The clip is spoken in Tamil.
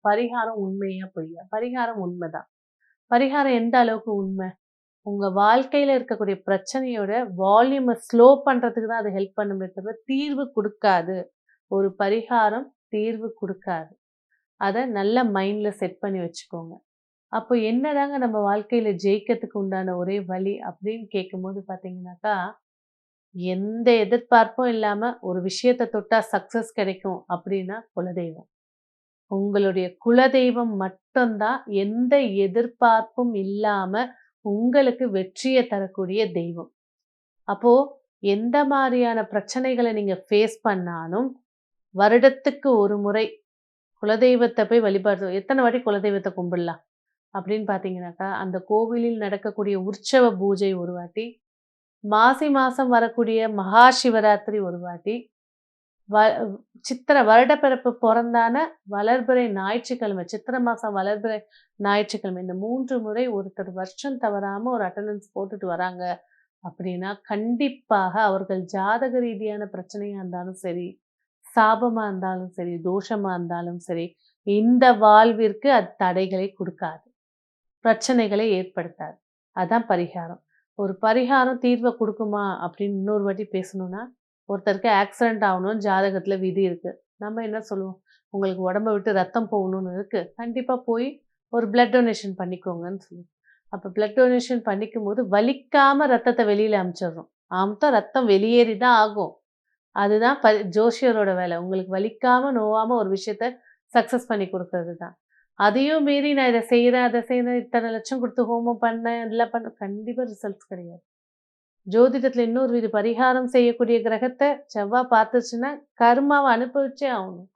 பரிகாரம் உண்மையா பொய்யா? பரிகாரம் உண்மைதான். பரிகாரம் எந்த அளவுக்கு உண்மை? உங்க வாழ்க்கையில இருக்கக்கூடிய பிரச்சனையோட வால்யூம ஸ்லோ பண்றதுக்கு தான் அது ஹெல்ப் பண்ணுமே தவிர, தீர்வு குடுக்காது. ஒரு பரிகாரம் தீர்வு குடுக்காது. அத நல்ல மைண்ட்ல செட் பண்ணி வச்சுக்கோங்க. அப்போ என்னதாங்க நம்ம வாழ்க்கையில ஜெயிக்கிறதுக்கு உண்டான ஒரே வழி அப்படின்னு கேட்கும்போது பார்த்தீங்கன்னாக்கா, எந்த எதிர்பார்ப்பும் இல்லாம ஒரு விஷயத்த தொட்டா சக்சஸ் கிடைக்கும் அப்படின்னா குலதெய்வம். உங்களுடைய குலதெய்வம் மட்டும் தான் எந்த எதிர்பார்ப்பும் இல்லாம உங்களுக்கு வெற்றிய தரக்கூடிய தெய்வம். அப்போ எந்த மாரியான பிரச்சனைகள நீங்க ஃபேஸ் பண்ணாலும், வருடத்துக்கு ஒரு முறை குலதெய்வத்த போய் வழிபாடு எத்தன வாட்டி குலதெய்வத்த கும்பிடலாம்? அப்படின்னு பார்த்தீங்கன்னாக்கா, அந்த கோவிலில் நடக்கக்கூடிய உற்சவ பூஜை ஒரு வாட்டி, மாசி மாசம் வரக்கூடிய மகா சிவராத்திரி ஒரு வாட்டி, வ சித்திரை வருடப்பிறப்பு பொறந்தான வளர்பிறை ஞாயிற்றுக்கிழமை, சித்திரை மாசம் வளர்பிறை ஞாயிற்றுக்கிழமை இந்த 3 முறை ஒருத்தர் வருஷம் தவறாம ஒரு அட்டெண்டன்ஸ் போட்டுட்டு வராங்க அப்படின்னா, கண்டிப்பாக அவர்கள் ஜாதக ரீதியான பிரச்சனையா இருந்தாலும் சரி, சாபமா இருந்தாலும் சரி, தோஷமா இருந்தாலும் சரி, இந்த வாழ்விற்கு அது தடைகளை குடுக்காது. பிரச்சனைகளை ஏற்படுத்தாது. அதான் பரிகாரம். ஒரு பரிகாரம் தீர்வ குடுக்குமா அப்படின்னு இன்னொரு வாட்டி பேசணும்னா, ஒருத்தருக்கு ஆக்சிடென்ட் ஆகணும்னு ஜாதகத்துல விதி இருக்கு. நம்ம என்ன சொல்லுவோம்? உங்களுக்கு உடம்ப விட்டு ரத்தம் போகணும்னு இருக்கு. கண்டிப்பா போய் ஒரு பிளட் டொனேஷன் பண்ணிக்கோங்கன்னு சொல்லுவோம். அப்ப பிளட் டொனேஷன் பண்ணிக்கும்போது வலிக்காம ரத்தத்த வெளியில அனுப்பிச்சிடுறோம். அமுத்தா ரத்தம் வெளியேறி தான் ஆகும். அதுதான் ஜோசியரோட வேலை. உங்களுக்கு வலிக்காம, நோவாம ஒரு விஷயத்த சக்சஸ் பண்ணி குடுக்குறது தான். அதையும் மீறி நான் இத செய்றேன், அத செய்றேன், இத்தன லட்சம் குடுத்து ஹோமம் பண்ணேன், இதெல்லாம் பண்ணேன் கண்டிப்பா ரிசல்ட்ஸ் கிடையாது. ஜோதிடத்துல இன்னொரு இது பரிகாரம் செய்யக்கூடிய கிரகத்த செவ்வா பார்த்துச்சுன்னா, கர்மாவ அனுபவிச்சே ஆகணும்.